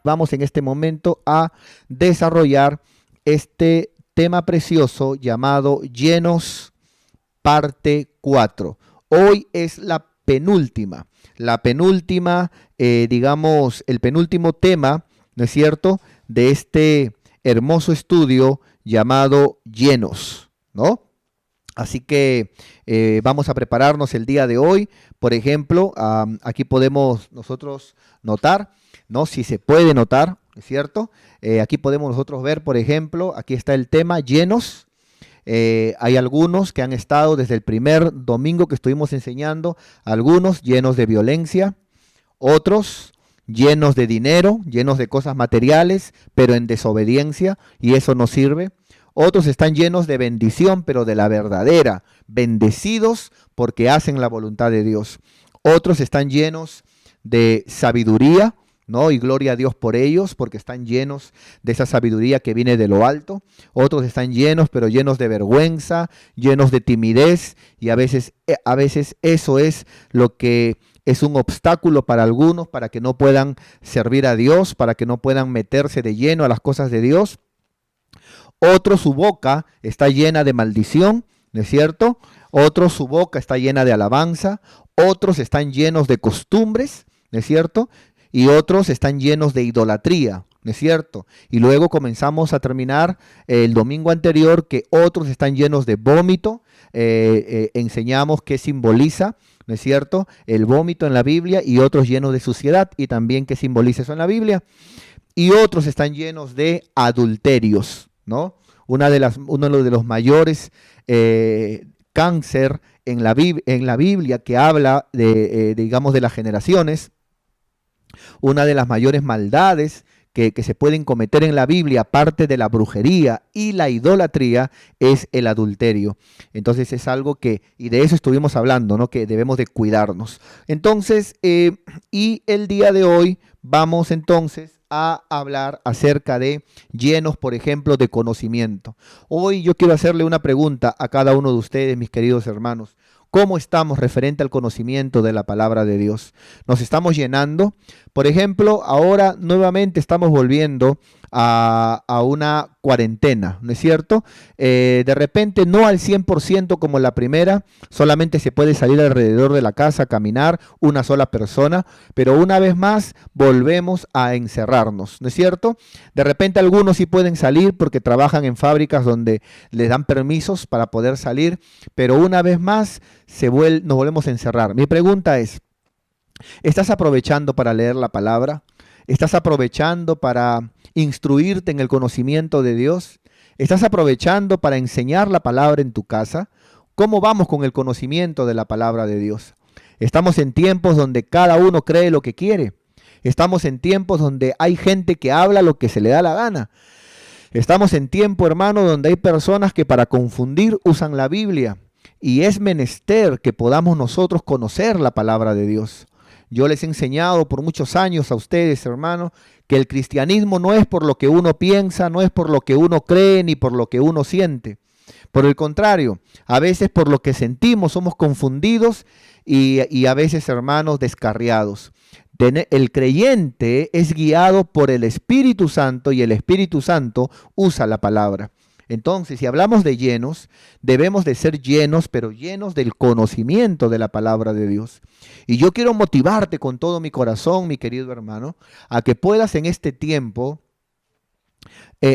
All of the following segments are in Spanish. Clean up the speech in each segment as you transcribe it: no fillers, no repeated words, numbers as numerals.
vamos en este momento a desarrollar este tema precioso llamado Llenos, parte 4. Hoy es la penúltima, digamos, el penúltimo tema, ¿no es cierto?, de este hermoso estudio llamado Llenos, ¿no? Así que vamos a prepararnos el día de hoy. Por ejemplo, aquí podemos nosotros notar, ¿no? Si se puede notar, ¿es cierto? Aquí podemos nosotros ver, por ejemplo, aquí está el tema llenos. Hay algunos que han estado desde el primer domingo que estuvimos enseñando, algunos llenos de violencia, otros llenos de dinero, llenos de cosas materiales, pero en desobediencia, y eso no sirve. Otros están llenos de bendición, pero de la verdadera, bendecidos porque hacen la voluntad de Dios. Otros están llenos de sabiduría, ¿no? Y gloria a Dios por ellos, porque están llenos de esa sabiduría que viene de lo alto. Otros están llenos, pero llenos de vergüenza, llenos de timidez, y a veces eso es lo que es un obstáculo para algunos, para que no puedan servir a Dios, para que no puedan meterse de lleno a las cosas de Dios. Otro, su boca está llena de maldición, ¿no es cierto? Otro, su boca está llena de alabanza. Otros están llenos de costumbres, ¿no es cierto? Y otros están llenos de idolatría, ¿no es cierto? Y luego comenzamos a terminar el domingo anterior que otros están llenos de vómito. Enseñamos qué simboliza, ¿no es cierto?, el vómito en la Biblia, y otros llenos de suciedad, y también qué simboliza eso en la Biblia. Y otros están llenos de adulterios, ¿no? Uno de los mayores cáncer en la Biblia, que habla digamos, de las generaciones. Una de las mayores maldades que se pueden cometer en la Biblia, aparte de la brujería y la idolatría, es el adulterio. Entonces es algo y de eso estuvimos hablando, ¿no?, que debemos de cuidarnos. Entonces, y el día de hoy vamos entonces a hablar acerca de llenos, por ejemplo, de conocimiento. Hoy yo quiero hacerle una pregunta a cada uno de ustedes, mis queridos hermanos. ¿Cómo estamos referente al conocimiento de la palabra de Dios? ¿Nos estamos llenando? Por ejemplo, ahora nuevamente estamos volviendo a una cuarentena, ¿no es cierto? De repente no al 100% como la primera, solamente se puede salir alrededor de la casa a caminar una sola persona, pero una vez más volvemos a encerrarnos, ¿no es cierto? De repente algunos sí pueden salir porque trabajan en fábricas donde les dan permisos para poder salir, pero una vez más nos volvemos a encerrar. Mi pregunta es, ¿estás aprovechando para leer la palabra? ¿Estás aprovechando para instruirte en el conocimiento de Dios? ¿Estás aprovechando para enseñar la palabra en tu casa? ¿Cómo vamos con el conocimiento de la palabra de Dios? Estamos en tiempos donde cada uno cree lo que quiere. Estamos en tiempos donde hay gente que habla lo que se le da la gana. Estamos en tiempo, hermano, donde hay personas que para confundir usan la Biblia. Y es menester que podamos nosotros conocer la palabra de Dios. Yo les he enseñado por muchos años a ustedes, hermanos, que el cristianismo no es por lo que uno piensa, no es por lo que uno cree, ni por lo que uno siente. Por el contrario, a veces por lo que sentimos somos confundidos y a veces, hermanos, descarriados. El creyente es guiado por el Espíritu Santo y el Espíritu Santo usa la palabra. Entonces, si hablamos de llenos, debemos de ser llenos, pero llenos del conocimiento de la palabra de Dios. Y yo quiero motivarte con todo mi corazón, mi querido hermano, a que puedas en este tiempo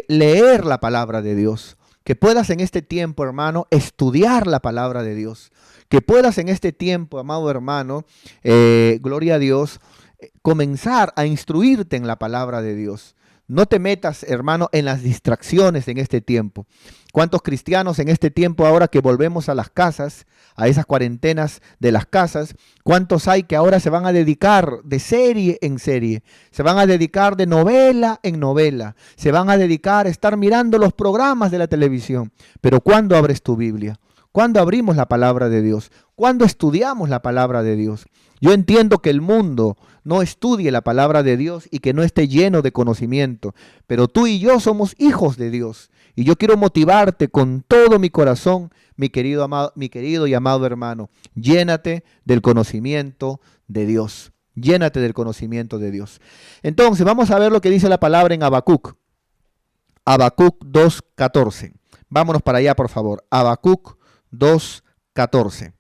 leer la palabra de Dios. Que puedas en este tiempo, hermano, estudiar la palabra de Dios. Que puedas en este tiempo, amado hermano, gloria a Dios, comenzar a instruirte en la palabra de Dios. No te metas, hermano, en las distracciones en este tiempo. ¿Cuántos cristianos en este tiempo, ahora que volvemos a las casas, a esas cuarentenas de las casas, cuántos hay que ahora se van a dedicar de serie en serie? Se van a dedicar de novela en novela. Se van a dedicar a estar mirando los programas de la televisión. Pero ¿cuándo abres tu Biblia? ¿Cuándo abrimos la palabra de Dios? ¿Cuándo estudiamos la palabra de Dios? Yo entiendo que el mundo no estudie la palabra de Dios y que no esté lleno de conocimiento, pero tú y yo somos hijos de Dios. Y yo quiero motivarte con todo mi corazón, mi querido y amado hermano. Llénate del conocimiento de Dios. Llénate del conocimiento de Dios. Entonces, vamos a ver lo que dice la palabra en Habacuc. Habacuc 2:14. Vámonos para allá, por favor. Habacuc 2:14.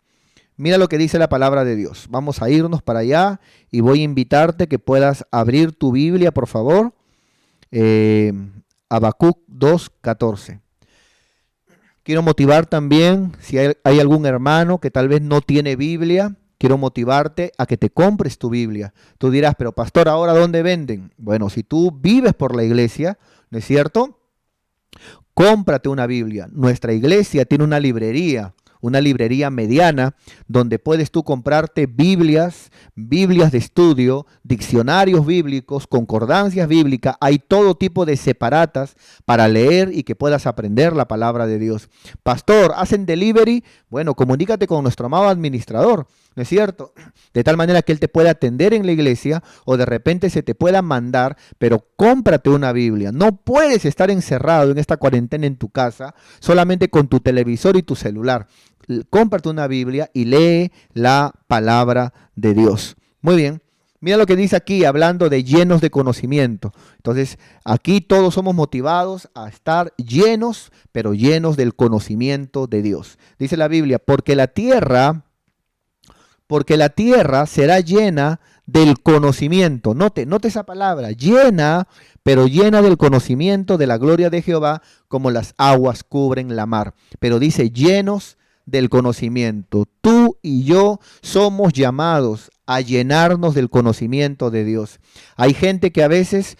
Mira lo que dice la palabra de Dios. Vamos a irnos para allá y voy a invitarte que puedas abrir tu Biblia, por favor. Habacuc 2:14. Quiero motivar también, si hay algún hermano que tal vez no tiene Biblia, quiero motivarte a que te compres tu Biblia. Tú dirás, pero pastor, ¿ahora dónde venden? Bueno, si tú vives por la iglesia, ¿no es cierto? Cómprate una Biblia. Nuestra iglesia tiene una librería mediana, donde puedes tú comprarte Biblias de estudio, diccionarios bíblicos, concordancias bíblicas. Hay todo tipo de separatas para leer y que puedas aprender la palabra de Dios. Pastor, ¿hacen delivery? Bueno, comunícate con nuestro amado administrador, ¿no es cierto? De tal manera que él te pueda atender en la iglesia o de repente se te pueda mandar, pero cómprate una Biblia. No puedes estar encerrado en esta cuarentena en tu casa solamente con tu televisor y tu celular. Cómprate una Biblia y lee la palabra de Dios. Muy bien. Mira lo que dice aquí, hablando de llenos de conocimiento. Entonces, aquí todos somos motivados a estar llenos, pero llenos del conocimiento de Dios. Dice la Biblia, porque la tierra será llena del conocimiento. Note esa palabra, llena, pero llena del conocimiento de la gloria de Jehová, como las aguas cubren la mar. Pero dice, llenos del conocimiento. Tú y yo somos llamados a llenarnos del conocimiento de Dios. Hay gente que a veces,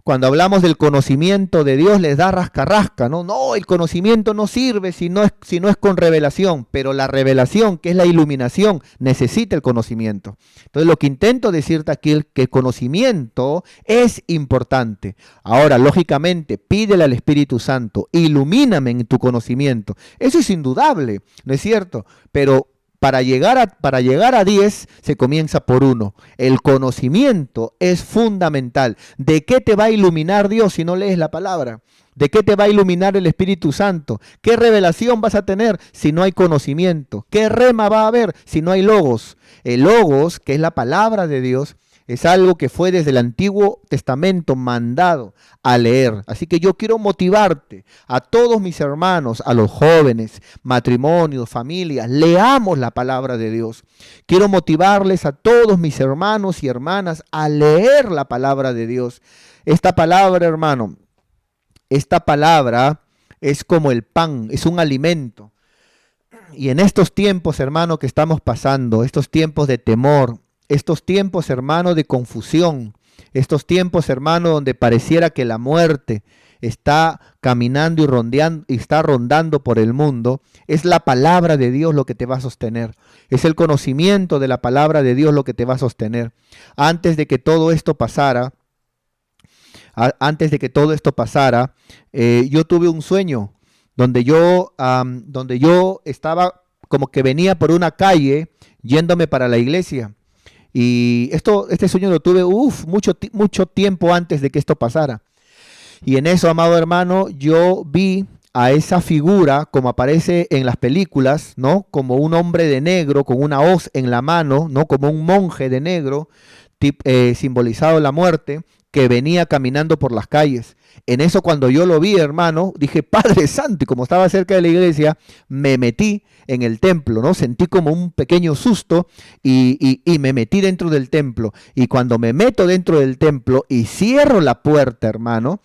cuando hablamos del conocimiento de Dios, les da rasca-rasca, ¿no? No, el conocimiento no sirve si no es con revelación, pero la revelación, que es la iluminación, necesita el conocimiento. Entonces, lo que intento decirte aquí es que el conocimiento es importante. Ahora, lógicamente, pídele al Espíritu Santo, ilumíname en tu conocimiento. Eso es indudable, ¿no es cierto? Pero para llegar a 10 se comienza por 1. El conocimiento es fundamental. ¿De qué te va a iluminar Dios si no lees la palabra? ¿De qué te va a iluminar el Espíritu Santo? ¿Qué revelación vas a tener si no hay conocimiento? ¿Qué rema va a haber si no hay logos? El logos, que es la palabra de Dios, es algo que fue desde el Antiguo Testamento mandado a leer. Así que yo quiero motivarte a todos mis hermanos, a los jóvenes, matrimonios, familias, leamos la palabra de Dios. Quiero motivarles a todos mis hermanos y hermanas a leer la palabra de Dios. Esta palabra, hermano, esta palabra es como el pan, es un alimento. Y en estos tiempos, hermano, que estamos pasando, estos tiempos de temor, estos tiempos, hermano, de confusión, estos tiempos, hermano, donde pareciera que la muerte está caminando y está rondando por el mundo, es la palabra de Dios lo que te va a sostener. Es el conocimiento de la palabra de Dios lo que te va a sostener. Antes de que todo esto pasara, yo tuve un sueño donde yo estaba como que venía por una calle yéndome para la iglesia. Y este sueño lo tuve mucho tiempo antes de que esto pasara. Y en eso, amado hermano, yo vi a esa figura como aparece en las películas, ¿no? Como un hombre de negro con una hoz en la mano, ¿no? Como un monje de negro, simbolizado la muerte, que venía caminando por las calles. En eso, cuando yo lo vi, hermano, dije, Padre Santo, y como estaba cerca de la iglesia, me metí en el templo, ¿no? Sentí como un pequeño susto y me metí dentro del templo. Y cuando me meto dentro del templo y cierro la puerta, hermano,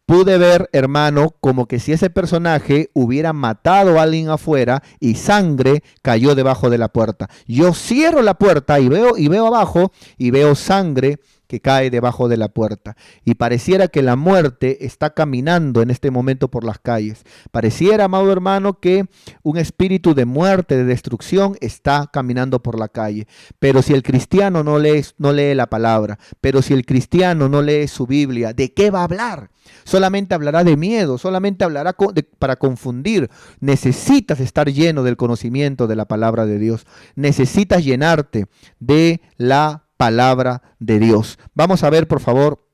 pude ver, hermano, como que si ese personaje hubiera matado a alguien afuera y sangre cayó debajo de la puerta. Yo cierro la puerta y veo abajo y veo sangre que cae debajo de la puerta. Y pareciera que la muerte está caminando en este momento por las calles. Pareciera, amado hermano, que un espíritu de muerte, de destrucción, está caminando por la calle. Pero si el cristiano no lee la palabra, pero si el cristiano no lee su Biblia, ¿de qué va a hablar? Solamente hablará de miedo, solamente hablará para confundir. Necesitas estar lleno del conocimiento de la palabra de Dios. Necesitas llenarte de la palabra de Dios. Vamos a ver, por favor,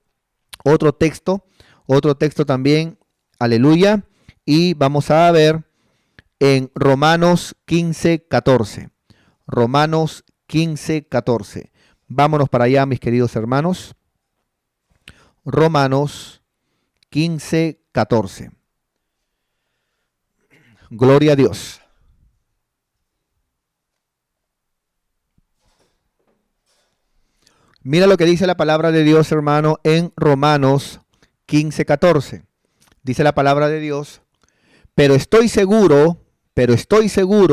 otro texto también, aleluya, y vamos a ver en Romanos 15:14. Romanos 15, 14. Vámonos para allá, mis queridos hermanos. Romanos 15, 14. Gloria a Dios. Mira lo que dice la palabra de Dios, hermano, en Romanos 15, 14. Dice la palabra de Dios, pero estoy seguro,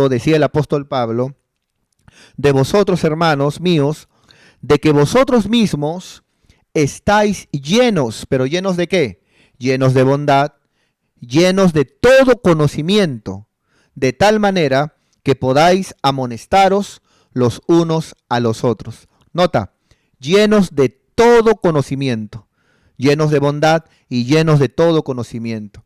decía el apóstol Pablo, de vosotros, hermanos míos, de que vosotros mismos estáis llenos, pero ¿llenos de qué? Llenos de bondad, llenos de todo conocimiento, de tal manera que podáis amonestaros los unos a los otros. Nota, llenos de todo conocimiento, llenos de bondad y llenos de todo conocimiento.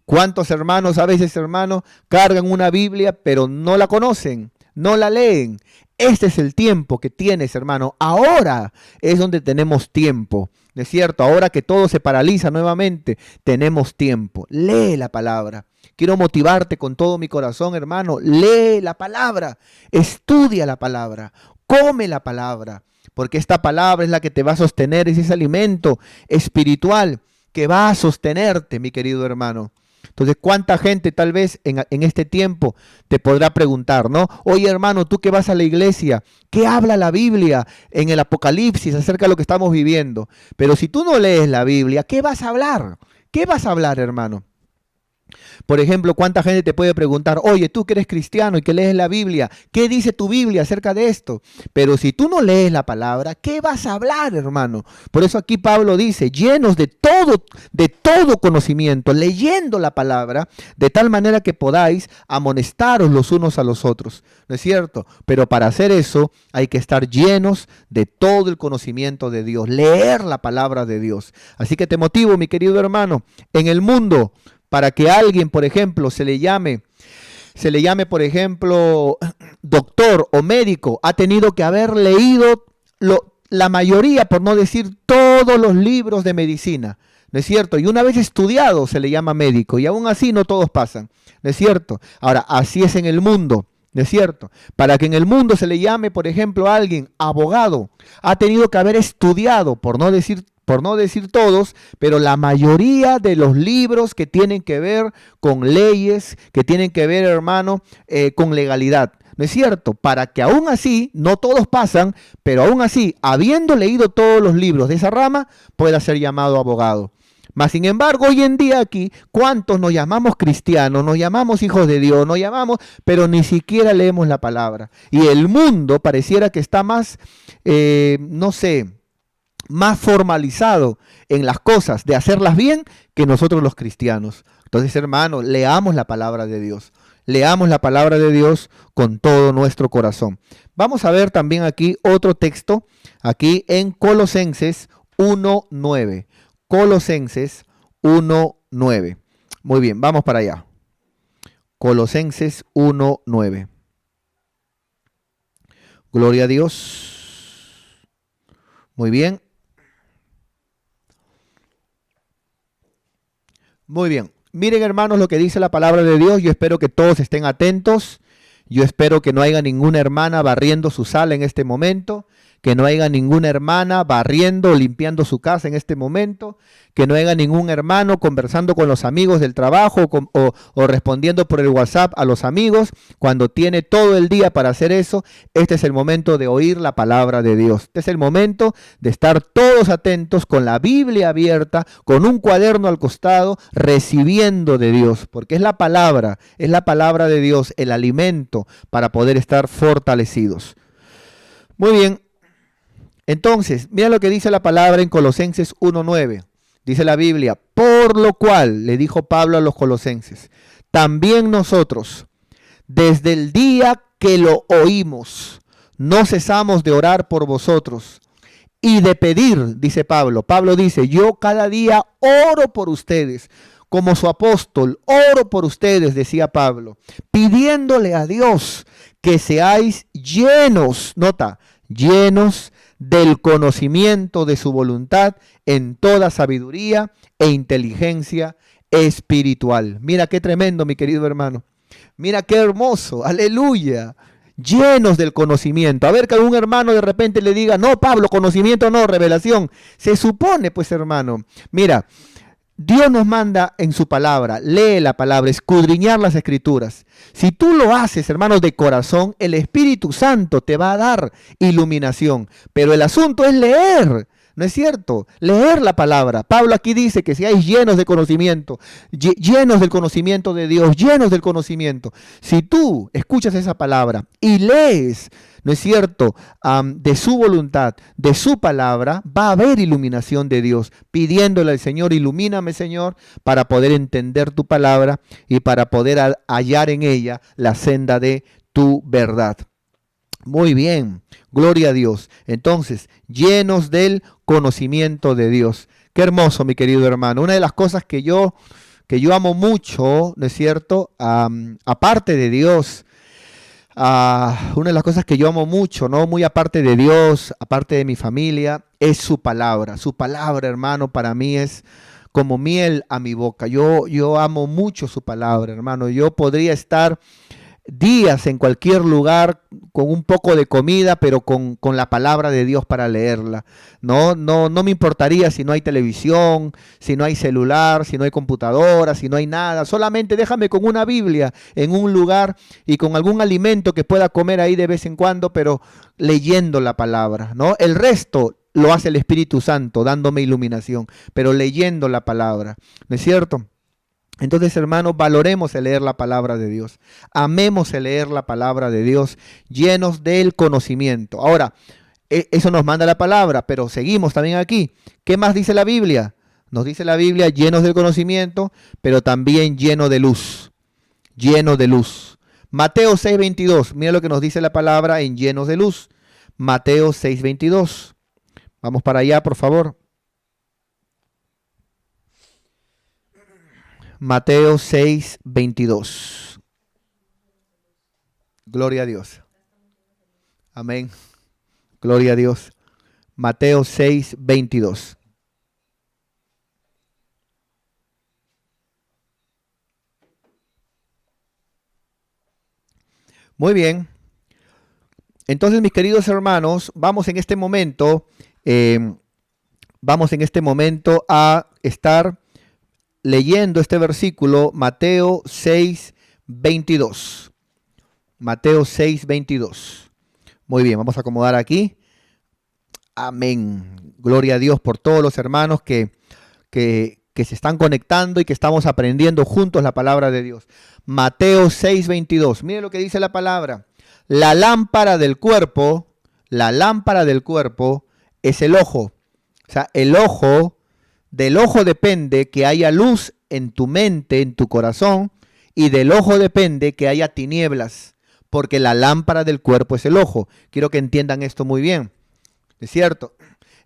¿Cuántos hermanos a veces, hermanos, cargan una Biblia pero no la conocen, no la leen? Este es el tiempo que tienes, hermano. Ahora es donde tenemos tiempo, ¿no es cierto? Ahora que todo se paraliza nuevamente, tenemos tiempo. Lee la palabra. Quiero motivarte con todo mi corazón, hermano. Lee la palabra, estudia la palabra, come la palabra, porque esta palabra es la que te va a sostener, es ese alimento espiritual que va a sostenerte, mi querido hermano. Entonces, ¿cuánta gente tal vez en este tiempo te podrá preguntar, ¿no? Oye, hermano, tú que vas a la iglesia, ¿qué habla la Biblia en el Apocalipsis acerca de lo que estamos viviendo? Pero si tú no lees la Biblia, ¿qué vas a hablar? ¿Qué vas a hablar, hermano? Por ejemplo, ¿cuánta gente te puede preguntar, oye, tú que eres cristiano y que lees la Biblia, ¿qué dice tu Biblia acerca de esto? Pero si tú no lees la palabra, ¿qué vas a hablar, hermano? Por eso aquí Pablo dice, llenos de todo conocimiento, leyendo la palabra, de tal manera que podáis amonestaros los unos a los otros. ¿No es cierto? Pero para hacer eso hay que estar llenos de todo el conocimiento de Dios, leer la palabra de Dios. Así que te motivo, mi querido hermano, en el mundo, para que alguien, por ejemplo, se le llame, por ejemplo, doctor o médico, ha tenido que haber leído la mayoría, por no decir todos los libros de medicina, ¿no es cierto? Y una vez estudiado se le llama médico, y aún así no todos pasan, ¿no es cierto? Ahora, así es en el mundo, ¿no es cierto? Para que en el mundo se le llame, por ejemplo, a alguien abogado, ha tenido que haber estudiado, por no decir todos, pero la mayoría de los libros que tienen que ver con leyes, que tienen que ver, hermano, con legalidad. ¿No es cierto? Para que aún así, no todos pasan, pero aún así, habiendo leído todos los libros de esa rama, pueda ser llamado abogado. Mas, sin embargo, hoy en día aquí, ¿cuántos nos llamamos cristianos, nos llamamos hijos de Dios, nos llamamos, pero ni siquiera leemos la palabra? Y el mundo pareciera que está más, más formalizado en las cosas de hacerlas bien que nosotros los cristianos. Entonces, hermano, leamos la palabra de Dios. Leamos la palabra de Dios con todo nuestro corazón. Vamos a ver también aquí otro texto, aquí en Colosenses 1:9. Colosenses 1:9. Muy bien, vamos para allá. Colosenses 1:9. Gloria a Dios. Muy bien. Muy bien. Miren, hermanos, lo que dice la palabra de Dios. Yo espero que todos estén atentos. Yo espero que no haya ninguna hermana barriendo su sala en este momento, que no haya ninguna hermana barriendo o limpiando su casa en este momento, que no haya ningún hermano conversando con los amigos del trabajo o respondiendo por el WhatsApp a los amigos. Cuando tiene todo el día para hacer eso, este es el momento de oír la palabra de Dios. Este es el momento de estar todos atentos con la Biblia abierta, con un cuaderno al costado, recibiendo de Dios, porque es la palabra de Dios, el alimento para poder estar fortalecidos. Muy bien. Entonces, mira lo que dice la palabra en Colosenses 1:9. Dice la Biblia, por lo cual, le dijo Pablo a los colosenses, también nosotros, desde el día que lo oímos, no cesamos de orar por vosotros y de pedir, dice Pablo. Pablo dice, yo cada día oro por ustedes, como su apóstol, oro por ustedes, decía Pablo, pidiéndole a Dios que seáis llenos, nota, llenos del conocimiento de su voluntad en toda sabiduría e inteligencia espiritual. Mira qué tremendo, mi querido hermano. Mira qué hermoso, aleluya. llenos del conocimiento. A ver que algún hermano de repente le diga, no, Pablo, conocimiento no, revelación. Se supone, pues hermano, mira, Dios nos manda en su palabra, lee la palabra, escudriñar las escrituras. Si tú lo haces, hermanos, de corazón, el Espíritu Santo te va a dar iluminación. Pero el asunto es leer, ¿no es cierto? Leer la palabra. Pablo aquí dice que seáis llenos de conocimiento, llenos del conocimiento de Dios, llenos del conocimiento. Si tú escuchas esa palabra y lees, ¿no es cierto?, de su voluntad, de su palabra, va a haber iluminación de Dios, pidiéndole al Señor, ilumíname, Señor, para poder entender tu palabra y para poder hallar en ella la senda de tu verdad. Muy bien, gloria a Dios. Entonces, llenos del conocimiento de Dios. Qué hermoso, mi querido hermano. Una de las cosas que yo amo mucho, ¿no es cierto?, aparte de Dios, una de las cosas que yo amo mucho, ¿no?, muy aparte de Dios, aparte de mi familia, es su palabra. Su palabra, hermano, para mí es como miel a mi boca. Yo amo mucho su palabra, hermano. Yo podría estar días en cualquier lugar con un poco de comida, pero con la palabra de Dios para leerla. No me importaría si no hay televisión, si no hay celular, si no hay computadora, si no hay nada. Solamente déjame con una Biblia en un lugar y con algún alimento que pueda comer ahí de vez en cuando, pero leyendo la palabra, ¿no? El resto lo hace el Espíritu Santo, dándome iluminación, pero leyendo la palabra, ¿no es cierto? Entonces, hermanos, valoremos el leer la palabra de Dios. Amemos el leer la palabra de Dios, llenos del conocimiento. Ahora, eso nos manda la palabra, pero seguimos también aquí. ¿Qué más dice la Biblia? Nos dice la Biblia llenos del conocimiento, pero también lleno de luz. Lleno de luz. Mateo 6:22. Mira lo que nos dice la palabra en llenos de luz. Mateo 6:22. Vamos para allá, por favor. Mateo 6:22. Gloria a Dios. Amén. Gloria a Dios. Mateo 6:22. Muy bien. Entonces, mis queridos hermanos, vamos en este momento a estar leyendo este versículo, Mateo 6:22. Mateo 6:22. Muy bien, vamos a acomodar aquí. Amén. Gloria a Dios por todos los hermanos que se están conectando y que estamos aprendiendo juntos la palabra de Dios. Mateo 6:22. Mire lo que dice la palabra. La lámpara del cuerpo es el ojo. O sea, del ojo depende que haya luz en tu mente, en tu corazón, y del ojo depende que haya tinieblas, porque la lámpara del cuerpo es el ojo. Quiero que entiendan esto muy bien, ¿es cierto?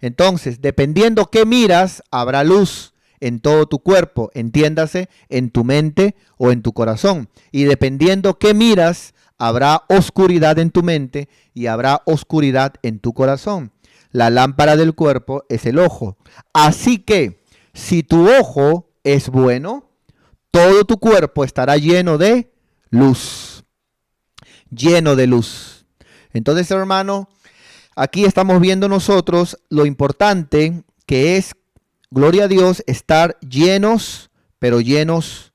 Entonces, dependiendo qué miras, habrá luz en todo tu cuerpo, entiéndase, en tu mente o en tu corazón. Y dependiendo qué miras, habrá oscuridad en tu mente y habrá oscuridad en tu corazón. La lámpara del cuerpo es el ojo. Así que, si tu ojo es bueno, todo tu cuerpo estará lleno de luz. Lleno de luz. Entonces, hermano, aquí estamos viendo nosotros lo importante que es, gloria a Dios, estar llenos, pero llenos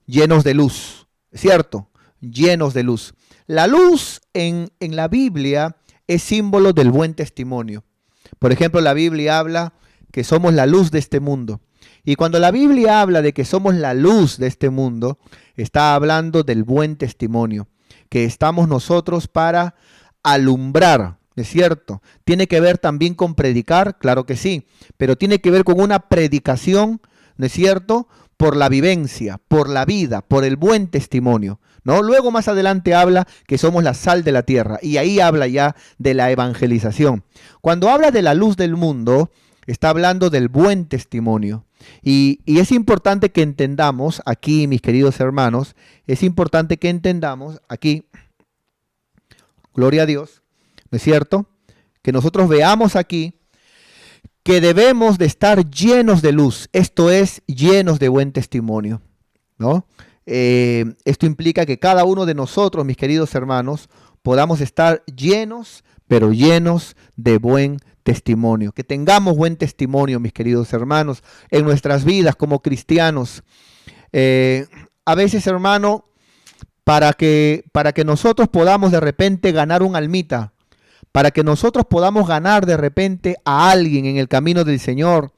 de luz. ¿Cierto? Llenos de luz. La luz en la Biblia es símbolo del buen testimonio. Por ejemplo, la Biblia habla que somos la luz de este mundo. Y cuando la Biblia habla de que somos la luz de este mundo, está hablando del buen testimonio, que estamos nosotros para alumbrar, ¿es cierto? Tiene que ver también con predicar, claro que sí, pero tiene que ver con una predicación, ¿no es cierto?, por la vivencia, por la vida, por el buen testimonio, ¿no? Luego más adelante habla que somos la sal de la tierra y ahí habla ya de la evangelización. Cuando habla de la luz del mundo, está hablando del buen testimonio. Y es importante que entendamos aquí, mis queridos hermanos, es importante que entendamos aquí, gloria a Dios, ¿no es cierto?, que nosotros veamos aquí que debemos de estar llenos de luz, esto es, llenos de buen testimonio, ¿no? Esto implica que cada uno de nosotros, mis queridos hermanos, podamos estar llenos, pero llenos de buen testimonio. Que tengamos buen testimonio, mis queridos hermanos, en nuestras vidas como cristianos. A veces, hermano, para que nosotros podamos de repente ganar un almita, para que nosotros podamos ganar de repente a alguien en el camino del Señor,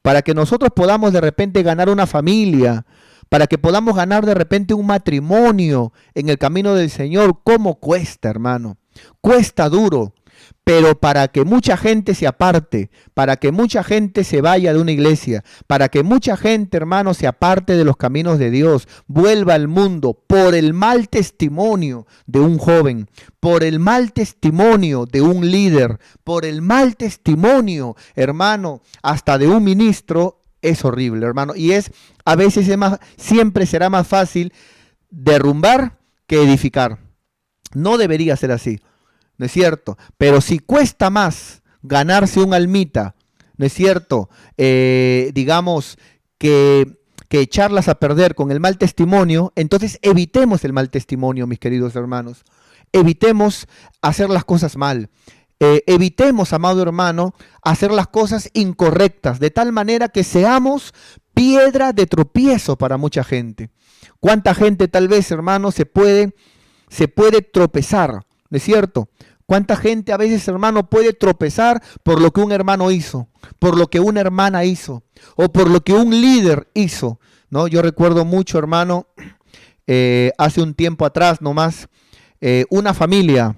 para que nosotros podamos de repente ganar una familia, para que podamos ganar de repente un matrimonio en el camino del Señor, ¿cómo cuesta, hermano? Cuesta duro. Pero para que mucha gente se aparte, para que mucha gente se vaya de una iglesia, para que mucha gente, hermano, se aparte de los caminos de Dios, vuelva al mundo por el mal testimonio de un joven, por el mal testimonio de un líder, por el mal testimonio, hermano, hasta de un ministro, es horrible, hermano. Y a veces siempre será más fácil derrumbar que edificar. No debería ser así. ¿No es cierto? Pero si cuesta más ganarse un almita, ¿no es cierto? Digamos que echarlas a perder con el mal testimonio, entonces evitemos el mal testimonio, mis queridos hermanos. Evitemos hacer las cosas mal. Evitemos, amado hermano, hacer las cosas incorrectas, de tal manera que seamos piedra de tropiezo para mucha gente. ¿Cuánta gente tal vez, hermano, se puede tropezar? ¿No es cierto? ¿Cuánta gente a veces, hermano, puede tropezar por lo que un hermano hizo, por lo que una hermana hizo, o por lo que un líder hizo? ¿No? Yo recuerdo mucho, hermano, hace un tiempo atrás nomás, una familia,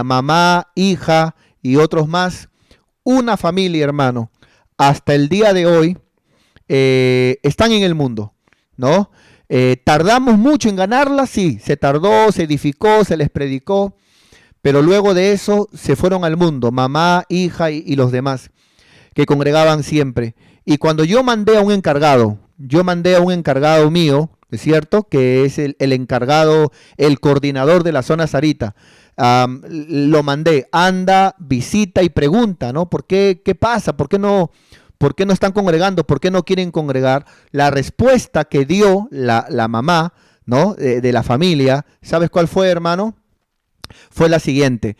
mamá, hija y otros más, una familia, hermano, hasta el día de hoy están en el mundo, ¿no? Tardamos mucho en ganarla, sí, se tardó, se edificó, se les predicó, pero luego de eso se fueron al mundo, mamá, hija y los demás, que congregaban siempre. Y cuando yo mandé a un encargado mío, ¿es cierto? Que es el encargado, el coordinador de la zona Sarita. Lo mandé, anda, visita y pregunta, ¿no? ¿Por qué? ¿Qué pasa? ¿Por qué no están congregando? ¿Por qué no quieren congregar? La respuesta que dio la mamá, ¿no? De la familia, ¿sabes cuál fue, hermano? Fue la siguiente.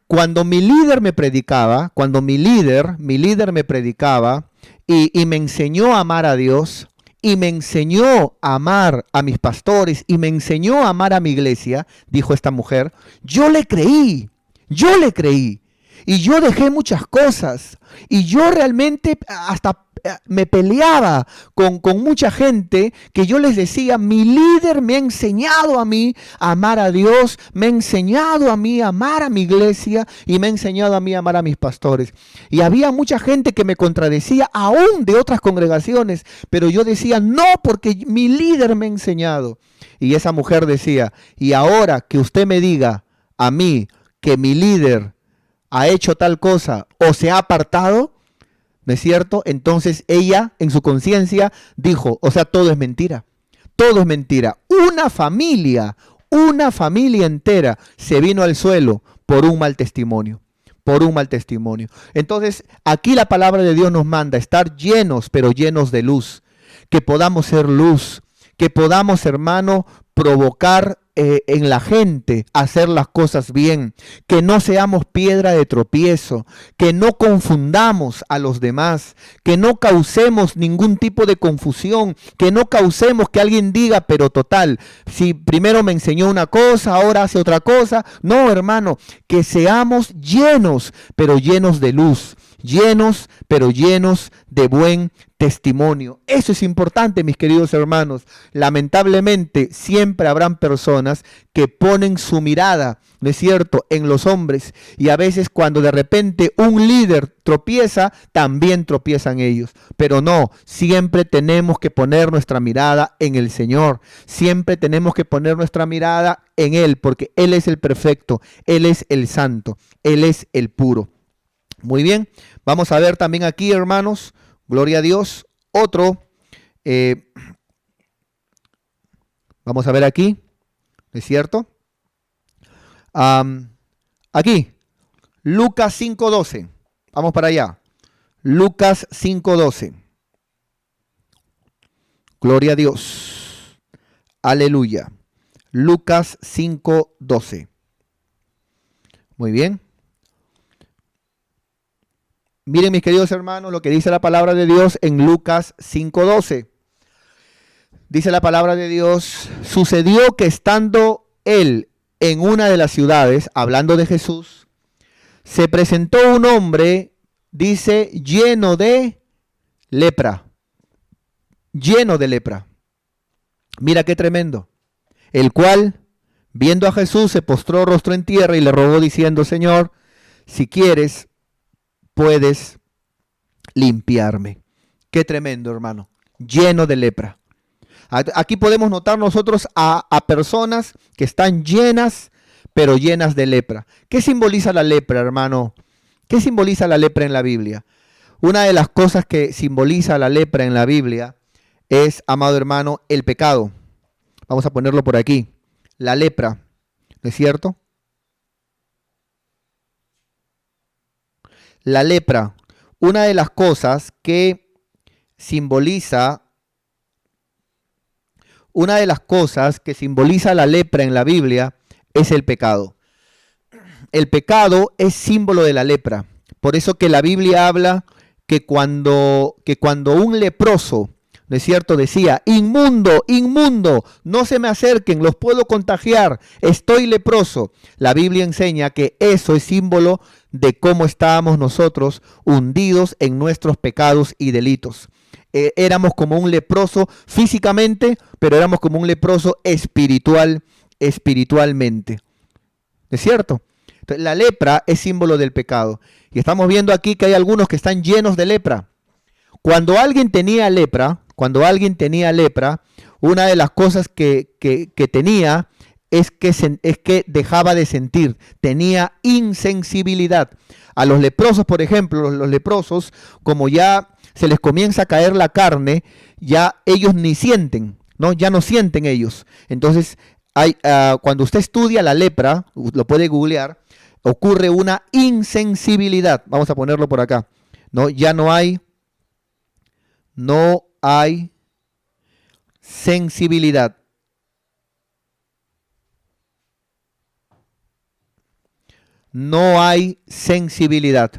Cuando mi líder me predicaba, y me enseñó a amar a Dios, y me enseñó a amar a mis pastores, y me enseñó a amar a mi iglesia, dijo esta mujer, yo le creí, y yo dejé muchas cosas, y yo realmente hasta me peleaba con mucha gente que yo les decía, mi líder me ha enseñado a mí a amar a Dios, me ha enseñado a mí a amar a mi iglesia y me ha enseñado a mí a amar a mis pastores. Y había mucha gente que me contradecía, aún de otras congregaciones, pero yo decía, no, porque mi líder me ha enseñado. Y esa mujer decía, y ahora que usted me diga a mí que mi líder ha hecho tal cosa o se ha apartado, ¿no es cierto? Entonces ella en su conciencia dijo, o sea, todo es mentira. Todo es mentira. Una familia entera se vino al suelo por un mal testimonio. Entonces, aquí la palabra de Dios nos manda estar llenos, pero llenos de luz. Que podamos ser luz. Que podamos, hermano, provocar en la gente hacer las cosas bien, que no seamos piedra de tropiezo, que no confundamos a los demás, que no causemos ningún tipo de confusión, que no causemos que alguien diga, pero total, si primero me enseñó una cosa, ahora hace otra cosa. No, hermano, que seamos llenos, pero llenos de luz, llenos, pero llenos de buen testimonio. Eso es importante, mis queridos hermanos. Lamentablemente, siempre habrán personas que ponen su mirada, ¿no es cierto?, en los hombres. Y a veces cuando de repente un líder tropieza, también tropiezan ellos. Pero no, siempre tenemos que poner nuestra mirada en el Señor. Siempre tenemos que poner nuestra mirada en Él, porque Él es el perfecto, Él es el santo, Él es el puro. Muy bien, vamos a ver también aquí, hermanos, gloria a Dios, otro, vamos a ver aquí, ¿es cierto? Aquí, Lucas 5:12, vamos para allá, Lucas 5:12, gloria a Dios, aleluya, Lucas 5:12. Muy bien. Miren, mis queridos hermanos, lo que dice la palabra de Dios en Lucas 5:12. Dice la palabra de Dios: sucedió que estando él en una de las ciudades, hablando de Jesús, se presentó un hombre, dice, lleno de lepra. Lleno de lepra. Mira qué tremendo. El cual, viendo a Jesús, se postró rostro en tierra y le rogó diciendo: Señor, si quieres, puedes limpiarme. Qué tremendo, hermano. Lleno de lepra. Aquí podemos notar nosotros a personas que están llenas, pero llenas de lepra. ¿Qué simboliza la lepra, hermano? ¿Qué simboliza la lepra en la Biblia? Una de las cosas que simboliza la lepra en la Biblia es, amado hermano, el pecado. Vamos a ponerlo por aquí. La lepra, ¿no es cierto? La lepra, una de las cosas que simboliza la lepra en la Biblia es el pecado. El pecado es símbolo de la lepra. Por eso que la Biblia habla que cuando un leproso, ¿no es cierto?, decía: inmundo, inmundo, no se me acerquen, los puedo contagiar, estoy leproso. La Biblia enseña que eso es símbolo de cómo estábamos nosotros hundidos en nuestros pecados y delitos. Éramos como un leproso físicamente, pero éramos como un leproso espiritualmente. ¿Es cierto? Entonces, la lepra es símbolo del pecado. Y estamos viendo aquí que hay algunos que están llenos de lepra. Cuando alguien tenía lepra, una de las cosas que tenía es que dejaba de sentir, tenía insensibilidad. A los leprosos, por ejemplo, los leprosos, como ya se les comienza a caer la carne, ya ellos ni sienten, ¿no? Ya no sienten ellos. Entonces, cuando usted estudia la lepra, lo puede googlear, ocurre una insensibilidad. Vamos a ponerlo por acá, ¿no? Ya no hay sensibilidad. No hay sensibilidad,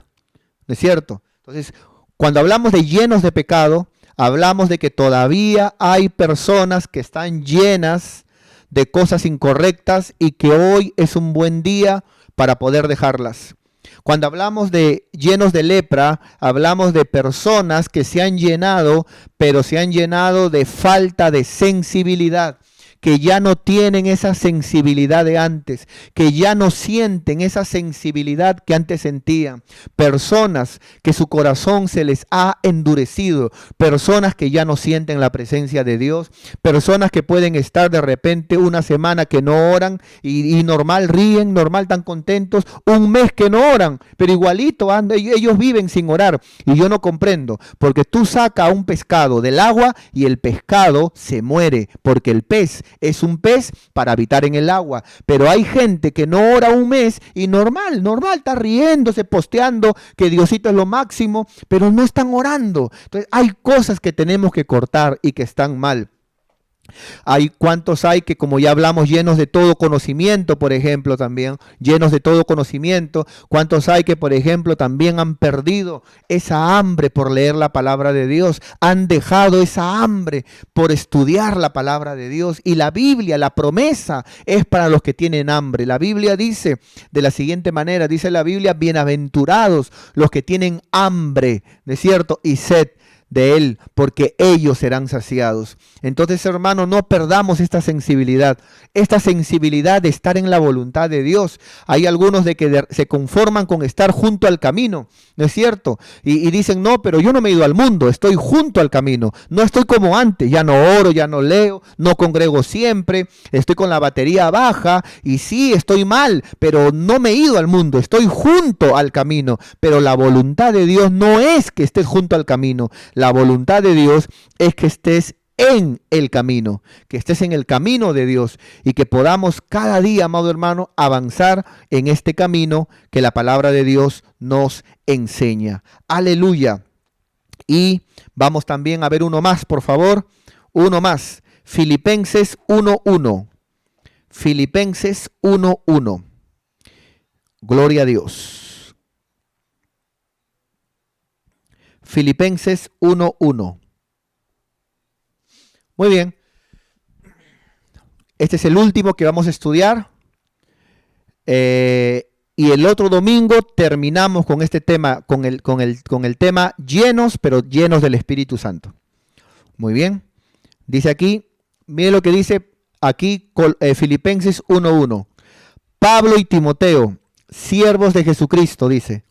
¿no es cierto? Entonces, cuando hablamos de llenos de pecado, hablamos de que todavía hay personas que están llenas de cosas incorrectas y que hoy es un buen día para poder dejarlas. Cuando hablamos de llenos de lepra, hablamos de personas que se han llenado, pero se han llenado de falta de sensibilidad, que ya no tienen esa sensibilidad de antes, que ya no sienten esa sensibilidad que antes sentían. Personas que su corazón se les ha endurecido, personas que ya no sienten la presencia de Dios, personas que pueden estar de repente una semana que no oran y normal ríen, normal tan contentos, un mes que no oran, pero igualito ellos viven sin orar. Y yo no comprendo, porque tú sacas un pescado del agua y el pescado se muere, porque el pez es un pez para habitar en el agua. Pero hay gente que no ora un mes y normal, está riéndose, posteando que Diosito es lo máximo, pero no están orando. Entonces hay cosas que tenemos que cortar y que están mal. ¿Cuántos hay que, como ya hablamos, llenos de todo conocimiento, por ejemplo, también, llenos de todo conocimiento? ¿Cuántos hay que, por ejemplo, también han perdido esa hambre por leer la palabra de Dios? Han dejado esa hambre por estudiar la palabra de Dios. Y la Biblia, la promesa, es para los que tienen hambre. La Biblia dice de la siguiente manera, dice la Biblia: bienaventurados los que tienen hambre, ¿no es cierto?, y sed de Él, porque ellos serán saciados. Entonces, hermano, no perdamos esta sensibilidad de estar en la voluntad de Dios. Hay algunos de que se conforman con estar junto al camino, ¿no es cierto? Y dicen: no, pero yo no me he ido al mundo, estoy junto al camino, no estoy como antes, ya no oro, ya no leo, no congrego siempre, estoy con la batería baja y sí, estoy mal, pero no me he ido al mundo, estoy junto al camino. Pero la voluntad de Dios no es que estés junto al camino. La voluntad de Dios es que estés en el camino, que estés en el camino de Dios y que podamos cada día, amado hermano, avanzar en este camino que la palabra de Dios nos enseña. Aleluya. Y vamos también a ver uno más, por favor. Uno más. Filipenses 1:1. Filipenses 1:1. Gloria a Dios. Filipenses 1:1. Muy bien. Este es el último que vamos a estudiar. Y el otro domingo terminamos con este tema, con el tema llenos, pero llenos del Espíritu Santo. Muy bien. Dice aquí, mire lo que dice aquí Filipenses 1:1. Pablo y Timoteo, siervos de Jesucristo, dice,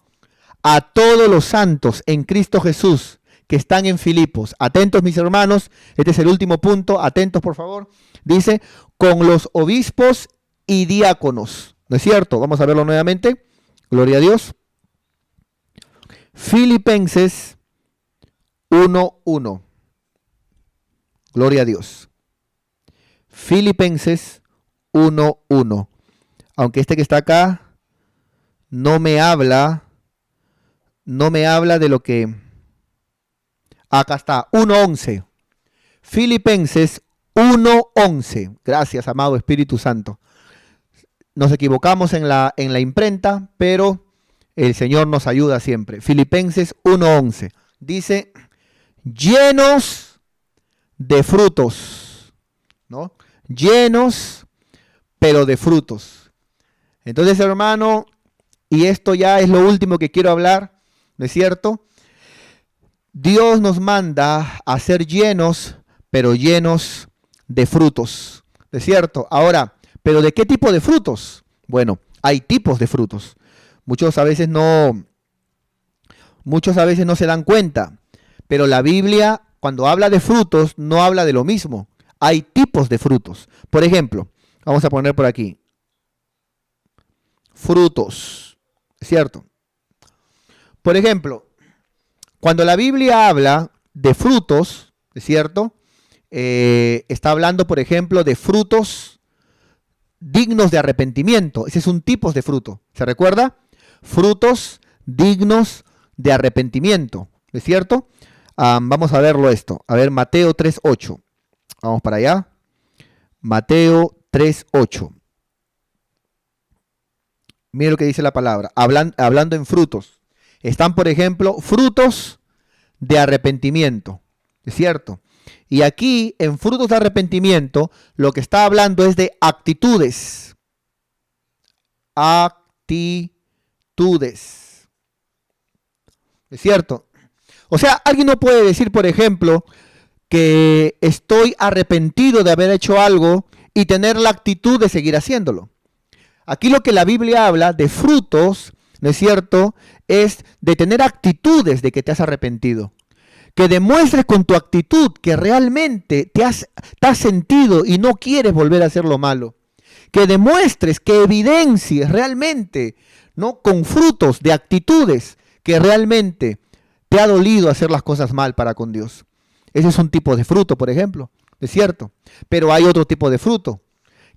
a todos los santos en Cristo Jesús que están en Filipos. Atentos, mis hermanos, este es el último punto, atentos por favor. Dice, con los obispos y diáconos. ¿No es cierto? Vamos a verlo nuevamente. Gloria a Dios. Filipenses 1:1. Gloria a Dios. Filipenses 1:1. Aunque este que está acá no me habla de lo que... Acá está, 1:11. Filipenses 1:11. Gracias, amado Espíritu Santo. Nos equivocamos en la imprenta, pero el Señor nos ayuda siempre. Filipenses 1:11. Dice, llenos de frutos, ¿no? Llenos, pero de frutos. Entonces, hermano, y esto ya es lo último que quiero hablar, ¿no es cierto? Dios nos manda a ser llenos, pero llenos de frutos, ¿no es cierto? Ahora, ¿pero de qué tipo de frutos? Bueno, hay tipos de frutos. Muchos a veces no se dan cuenta, pero la Biblia, cuando habla de frutos, no habla de lo mismo. Hay tipos de frutos. Por ejemplo, vamos a poner por aquí, frutos, ¿cierto? Por ejemplo, cuando la Biblia habla de frutos, ¿cierto? Está hablando, por ejemplo, de frutos dignos de arrepentimiento. Ese es un tipo de fruto. ¿Se recuerda? Frutos dignos de arrepentimiento. ¿Es cierto? Vamos a verlo esto. A ver, Mateo 3:8. Vamos para allá. Mateo 3:8. Mire lo que dice la palabra. Hablando en frutos. Están, por ejemplo, frutos de arrepentimiento. ¿Es cierto? Y aquí, en frutos de arrepentimiento, lo que está hablando es de actitudes. Actitudes. ¿Es cierto? O sea, alguien no puede decir, por ejemplo, que estoy arrepentido de haber hecho algo y tener la actitud de seguir haciéndolo. Aquí lo que la Biblia habla de frutos, ¿no es cierto?, es de tener actitudes de que te has arrepentido. Que demuestres con tu actitud que realmente te has sentido y no quieres volver a hacer lo malo. Que demuestres, que evidencies realmente, ¿no?, con frutos de actitudes que realmente te ha dolido hacer las cosas mal para con Dios. Ese es un tipo de fruto, por ejemplo, ¿es cierto? Pero hay otro tipo de fruto,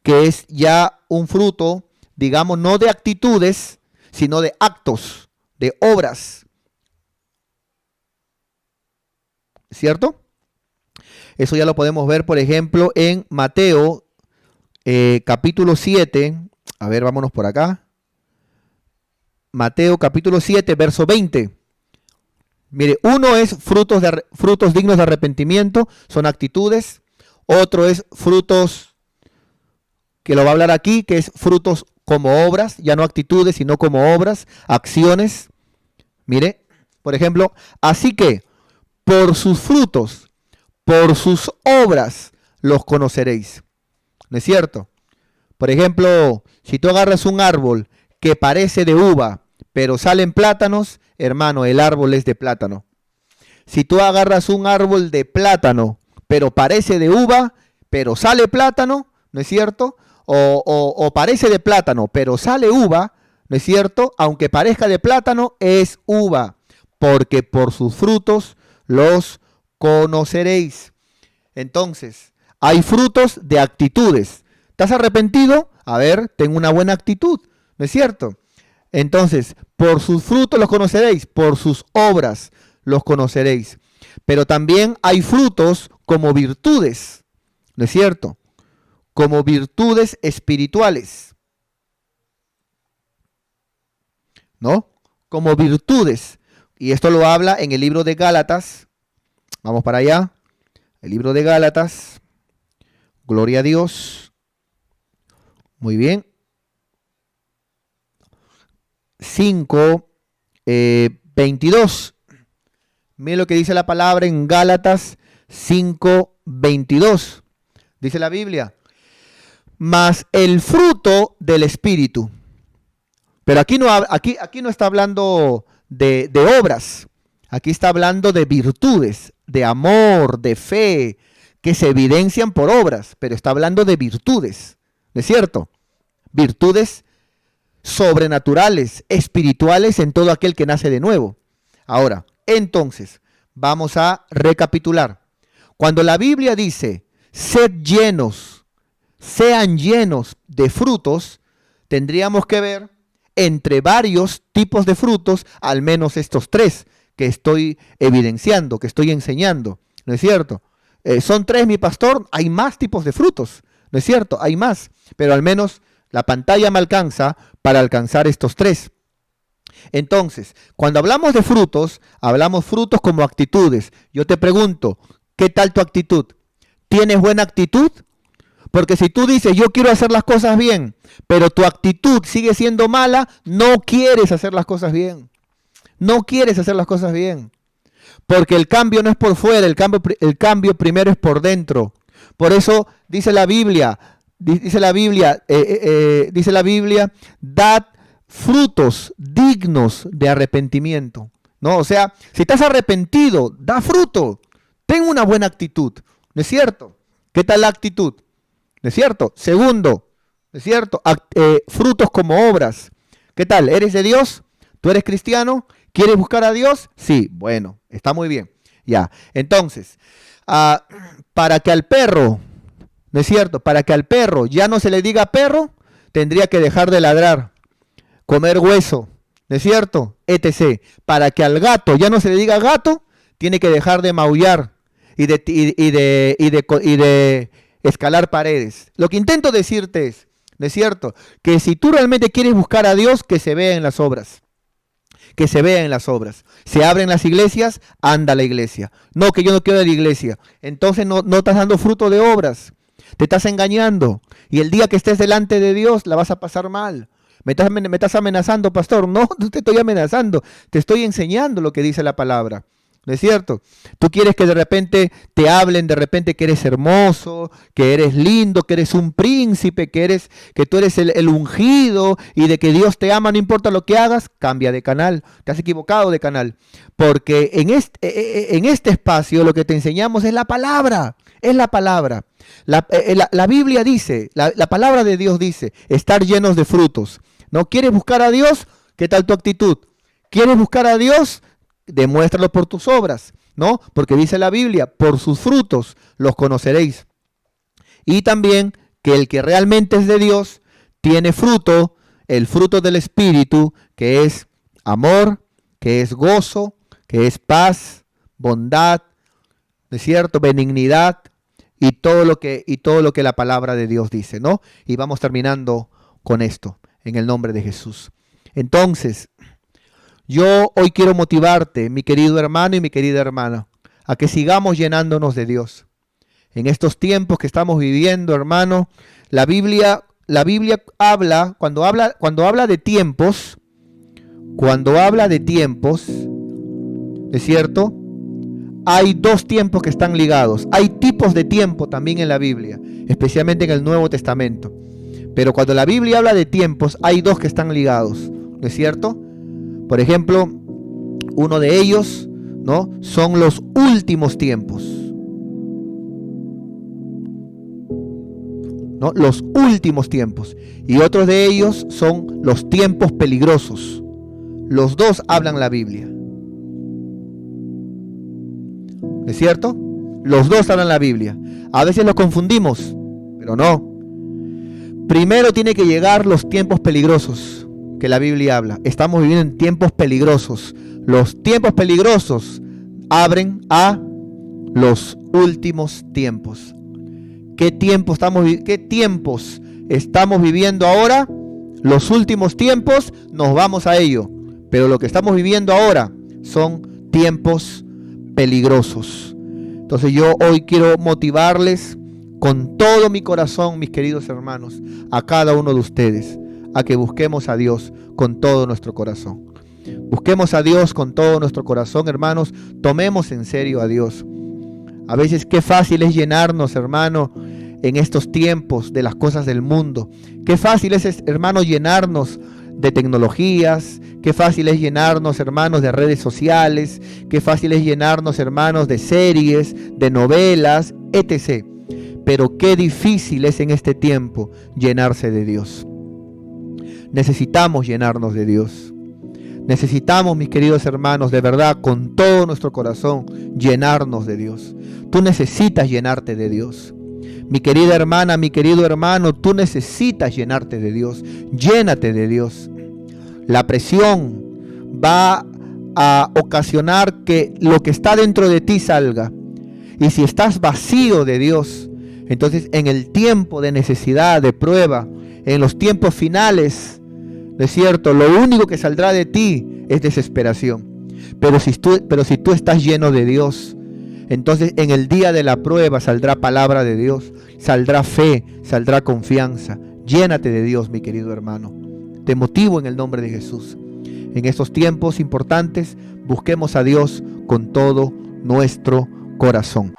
que es ya un fruto, digamos, no de actitudes, sino de actos, de obras. ¿Cierto? Eso ya lo podemos ver, por ejemplo, en Mateo capítulo 7. A ver, vámonos por acá. Mateo capítulo 7, verso 20. Mire, uno es frutos dignos de arrepentimiento, son actitudes. Otro es frutos, que lo va a hablar aquí, que es frutos como obras, ya no actitudes, sino como obras, acciones. Mire, por ejemplo, así que por sus frutos, por sus obras, los conoceréis. ¿No es cierto? Por ejemplo, si tú agarras un árbol que parece de uva, pero salen plátanos, hermano, el árbol es de plátano. Si tú agarras un árbol de plátano, pero parece de uva, pero sale plátano, ¿no es cierto? O parece de plátano, pero sale uva, ¿no es cierto? Aunque parezca de plátano, es uva, porque por sus frutos los conoceréis. Entonces, hay frutos de actitudes. ¿Estás arrepentido? A ver, ten una buena actitud, ¿no es cierto? Entonces, por sus frutos los conoceréis, por sus obras los conoceréis. Pero también hay frutos como virtudes, ¿no es cierto? como virtudes espirituales. ¿No? Como virtudes. Y esto lo habla en el libro de Gálatas. Vamos para allá. El libro de Gálatas. Gloria a Dios. Muy bien. 5:22. Miren lo que dice la palabra en Gálatas 5:22. Dice la Biblia. Mas el fruto del Espíritu. Pero aquí no está hablando de obras. Aquí está hablando de virtudes, de amor, de fe, que se evidencian por obras. Pero está hablando de virtudes. ¿No es cierto? Virtudes sobrenaturales, espirituales en todo aquel que nace de nuevo. Ahora, entonces, vamos a recapitular. Cuando la Biblia dice, sed llenos, sean llenos de frutos, tendríamos que ver entre varios tipos de frutos, al menos estos tres que estoy evidenciando, que estoy enseñando. ¿No es cierto? Son tres, mi pastor, hay más tipos de frutos. ¿No es cierto? Hay más, pero al menos la pantalla me alcanza para alcanzar estos tres. Entonces, cuando hablamos de frutos, hablamos frutos como actitudes. Yo te pregunto, ¿qué tal tu actitud? ¿Tienes buena actitud? Porque si tú dices, yo quiero hacer las cosas bien, pero tu actitud sigue siendo mala, no quieres hacer las cosas bien. No quieres hacer las cosas bien. Porque el cambio no es por fuera, el cambio primero es por dentro. Por eso dice la Biblia, dad frutos dignos de arrepentimiento. ¿No? O sea, si estás arrepentido, da fruto. Ten una buena actitud. ¿No es cierto? ¿Qué tal la actitud? ¿No es cierto? Segundo, ¿no es cierto? Frutos como obras. ¿Qué tal? ¿Eres de Dios? ¿Tú eres cristiano? ¿Quieres buscar a Dios? Sí, bueno, está muy bien. Ya, entonces, para que al perro, ¿no es cierto? Para que al perro ya no se le diga perro, tendría que dejar de ladrar, comer hueso, ¿no es cierto? Etc. Para que al gato ya no se le diga gato, tiene que dejar de maullar y de escalar paredes. Lo que intento decirte es, ¿no es cierto? Que si tú realmente quieres buscar a Dios, que se vea en las obras. Que se vea en las obras. Se abren las iglesias, anda a la iglesia. No, que yo no quiero ir a la iglesia. Entonces no estás dando fruto de obras. Te estás engañando. Y el día que estés delante de Dios, la vas a pasar mal. Me estás amenazando, pastor. No, no te estoy amenazando. Te estoy enseñando lo que dice la palabra. ¿No es cierto? Tú quieres que de repente te hablen, de repente que eres hermoso, que eres lindo, que eres un príncipe, que tú eres el ungido y de que Dios te ama, no importa lo que hagas, cambia de canal. Te has equivocado de canal. Porque en este espacio lo que te enseñamos es la palabra. Es la palabra. La Biblia dice, la palabra de Dios dice, estar llenos de frutos. ¿No quieres buscar a Dios? ¿Qué tal tu actitud? ¿Quieres buscar a Dios? Demuéstralo por tus obras, ¿no? Porque dice la Biblia, por sus frutos los conoceréis. Y también que el que realmente es de Dios tiene fruto, el fruto del Espíritu, que es amor, que es gozo, que es paz, bondad, ¿no es cierto? Benignidad y todo lo que la palabra de Dios dice, ¿no? Y vamos terminando con esto, en el nombre de Jesús. Entonces, yo hoy quiero motivarte, mi querido hermano y mi querida hermana, a que sigamos llenándonos de Dios. En estos tiempos que estamos viviendo, hermano, la Biblia habla, cuando habla de tiempos, ¿es cierto? Hay dos tiempos que están ligados. Hay tipos de tiempo también en la Biblia, especialmente en el Nuevo Testamento. Pero cuando la Biblia habla de tiempos, hay dos que están ligados, ¿no es cierto? Por ejemplo, uno de ellos, ¿no? Son los últimos tiempos. ¿No? Los últimos tiempos. Y otros de ellos son los tiempos peligrosos. Los dos hablan la Biblia. ¿Es cierto? Los dos hablan la Biblia. A veces los confundimos, pero no. Primero tiene que llegar los tiempos peligrosos que la Biblia habla. Estamos viviendo en tiempos peligrosos. Los tiempos peligrosos abren a los últimos tiempos. ¿Qué tiempos estamos viviendo ahora? Los últimos tiempos, nos vamos a ello. Pero lo que estamos viviendo ahora son tiempos peligrosos. Entonces yo hoy quiero motivarles con todo mi corazón, mis queridos hermanos, a cada uno de ustedes, a que busquemos a Dios con todo nuestro corazón. Busquemos a Dios con todo nuestro corazón, hermanos. Tomemos en serio a Dios. A veces qué fácil es llenarnos, hermano, en estos tiempos de las cosas del mundo. Qué fácil es, hermano, llenarnos de tecnologías. Qué fácil es llenarnos, hermanos, de redes sociales. Qué fácil es llenarnos, hermanos, de series, de novelas, etc. Pero qué difícil es en este tiempo llenarse de Dios. Necesitamos llenarnos de Dios. Necesitamos, mis queridos hermanos, de verdad, con todo nuestro corazón, llenarnos de Dios. Tú necesitas llenarte de Dios. Mi querida hermana, mi querido hermano, tú necesitas llenarte de Dios. Llénate de Dios. La presión va a ocasionar que lo que está dentro de ti salga. Y si estás vacío de Dios, entonces en el tiempo de necesidad, de prueba, en los tiempos finales, ¿no es cierto? Lo único que saldrá de ti es desesperación. Pero si tú estás lleno de Dios, entonces en el día de la prueba saldrá palabra de Dios, saldrá fe, saldrá confianza. Llénate de Dios, mi querido hermano. Te motivo en el nombre de Jesús. En estos tiempos importantes, busquemos a Dios con todo nuestro corazón.